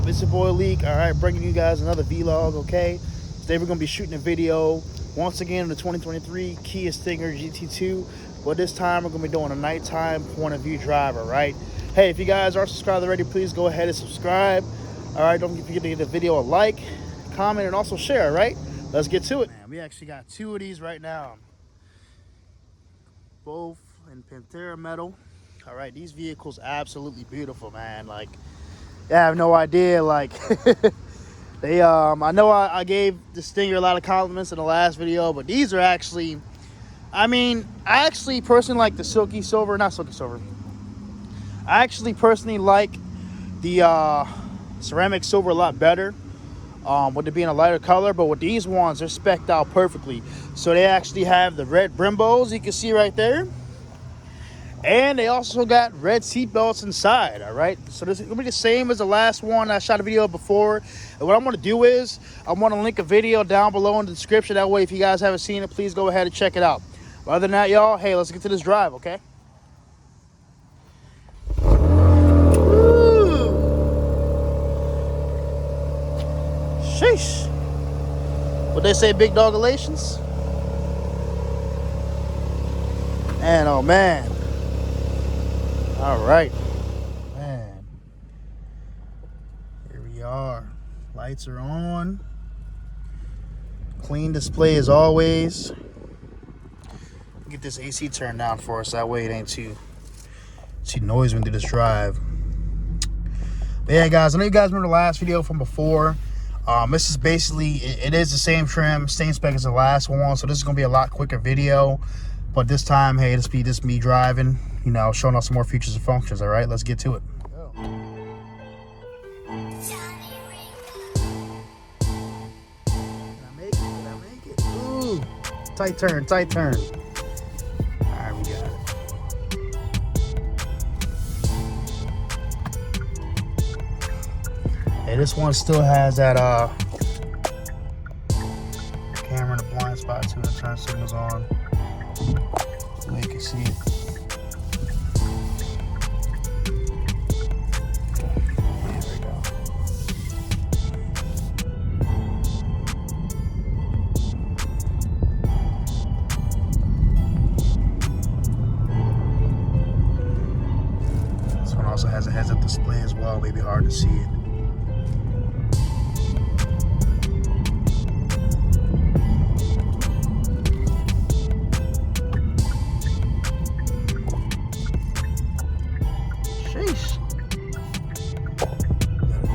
up? It's your boy Leak. All right, bringing you guys another vlog. Okay, today we're gonna be shooting a video once again in the 2023 Kia Stinger GT2, but this time we're gonna be doing a nighttime point of view drive. All right. Hey, if you guys aren't subscribed already, please go ahead and subscribe. All right, don't forget to give the video a like, comment, and also share. All right, let's get to it. Man, we actually got two of these right now, both in Pantera metal. All right, these vehicles absolutely beautiful, man. Like, I have no idea. Like, they I know I gave the Stinger a lot of compliments in the last video, but these are actually, I mean, I actually personally like the silky silver, not silky silver. I actually personally like the ceramic silver a lot better, with it being a lighter color. But with these ones, they're specced out perfectly. So they actually have the red Brimbos you can see right there. And they also got red seat belts inside. All right, so this is gonna be the same as the last one I shot a video before. And what I'm gonna do is I want to link a video down below in the description. That way, if you guys haven't seen it, please go ahead and check it out. But other than that, y'all, hey, let's get to this drive. Okay. Woo. Sheesh. What they say, big dog relations. And oh man. All right, man, here we are. Lights are on. Clean display as always. Get this AC turned down for us. That way it ain't too noisy when we do this drive. But yeah, guys, I know you guys remember the last video from before. This is basically, it is the same trim, same spec as the last one. So this is going to be a lot quicker video. But this time, hey, this be just me driving, you know, showing off some more features and functions. All right, let's get to it. Did I make it? Did I make it? Ooh, tight turn, tight turn. All right, we got it. Hey, this one still has that camera in the blind spot too. The turn signal's on. So you can see it. There we go. This one also has a heads-up display as well. Maybe hard to see it.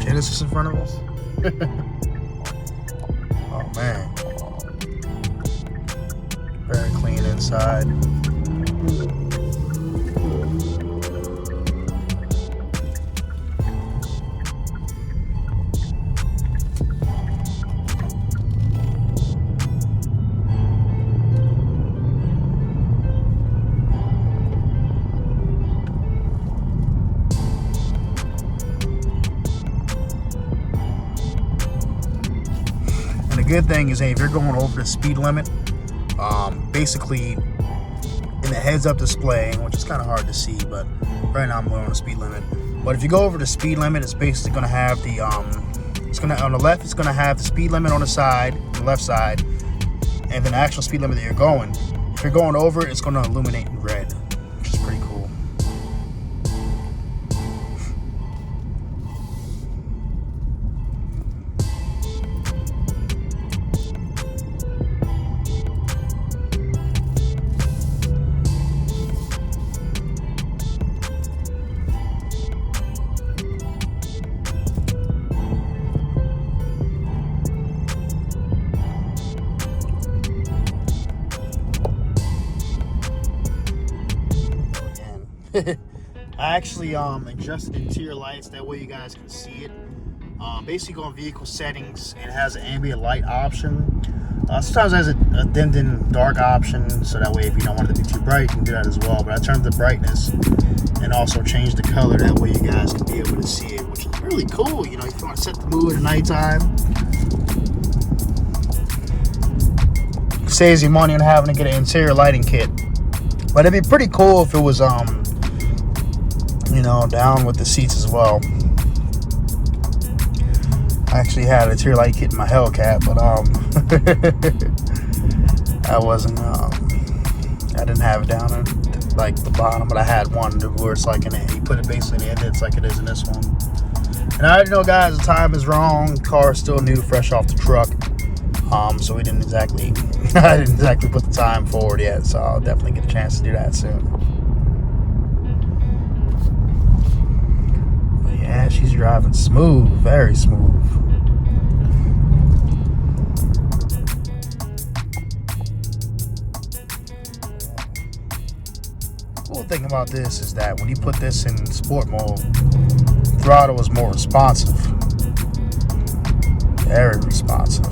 Genesis in front of us. Oh man, very clean inside. The good thing is, hey, if you're going over the speed limit, basically in the heads-up display, which is kind of hard to see, but right now I'm going on the speed limit. But if you go over the speed limit, it's basically going to have the on the left, it's going to have the speed limit on the side, the left side, and then the actual speed limit that you're going. If you're going over it, it's going to illuminate in red, which is pretty cool. I actually adjusted the interior lights, that way you guys can see it. Basically on vehicle settings, it has an ambient light option. Sometimes it has a dimmed in dark option, so that way if you don't want it to be too bright, you can do that as well. But I turned the brightness and also changed the color, that way you guys can be able to see it, which is really cool. You know, if you want to set the mood at nighttime, saves you money on having to get an interior lighting kit. But it'd be pretty cool if it was you know, down with the seats as well. I actually had a tail light kit in my Hellcat, but I wasn't. I didn't have it down at like the bottom, but I had one where it's like you put it basically in the end. It's like it is in this one. And I already know, guys, the time is wrong. Car is still new, fresh off the truck. So we didn't exactly. I didn't exactly put the time forward yet. So I'll definitely get a chance to do that soon. But yeah, she's driving smooth, very smooth. Cool thing about this is that when you put this in sport mode, throttle is more responsive, very responsive.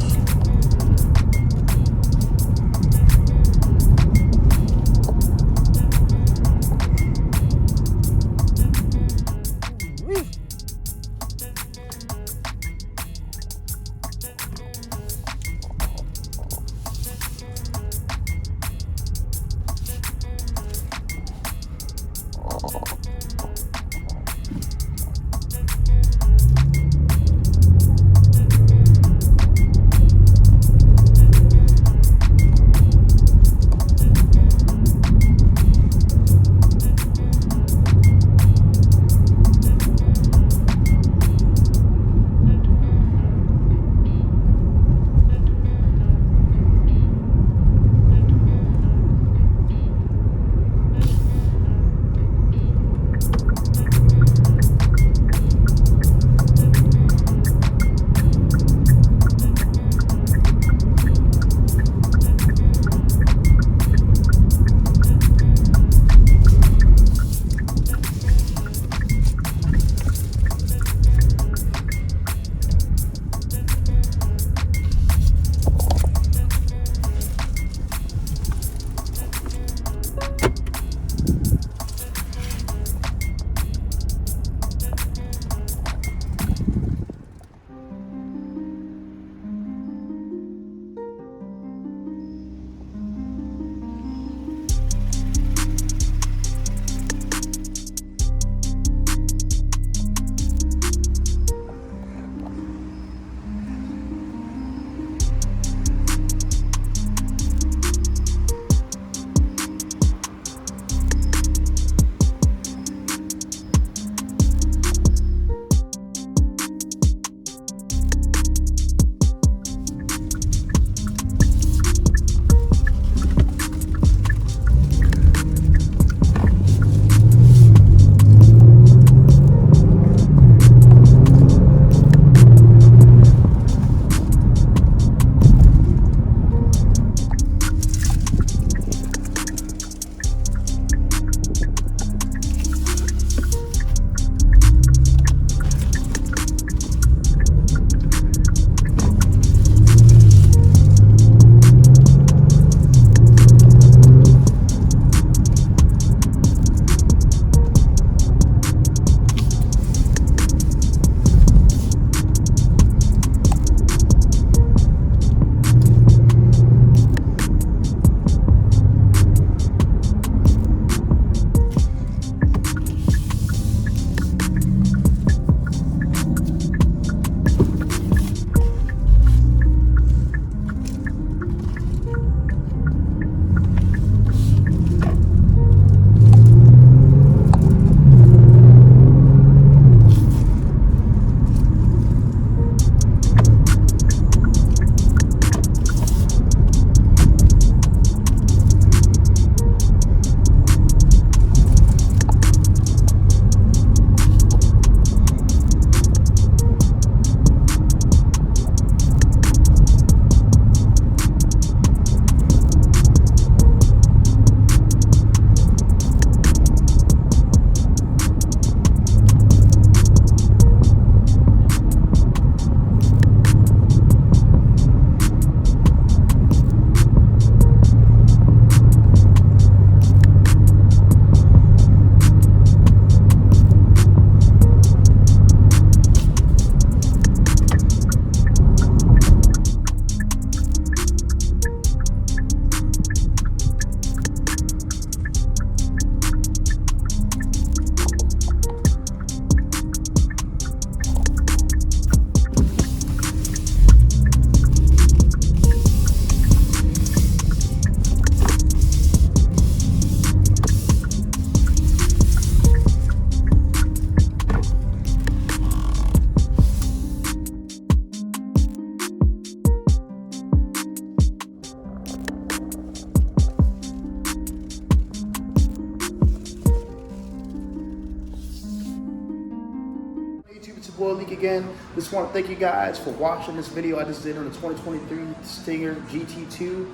oil leak again. Just want to thank you guys for watching this video I just did on the 2023 Stinger GT2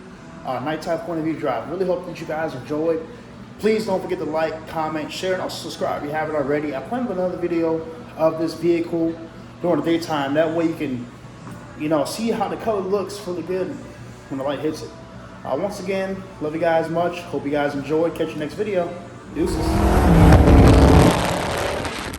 nighttime point of view drive. Really hope that you guys enjoyed. Please don't forget to like, comment, share, and also subscribe if you haven't already. I plan another video of this vehicle during the daytime. That way you can, see how the color looks really good when the light hits it. Once again, love you guys much. Hope you guys enjoyed. Catch you next video. Deuces.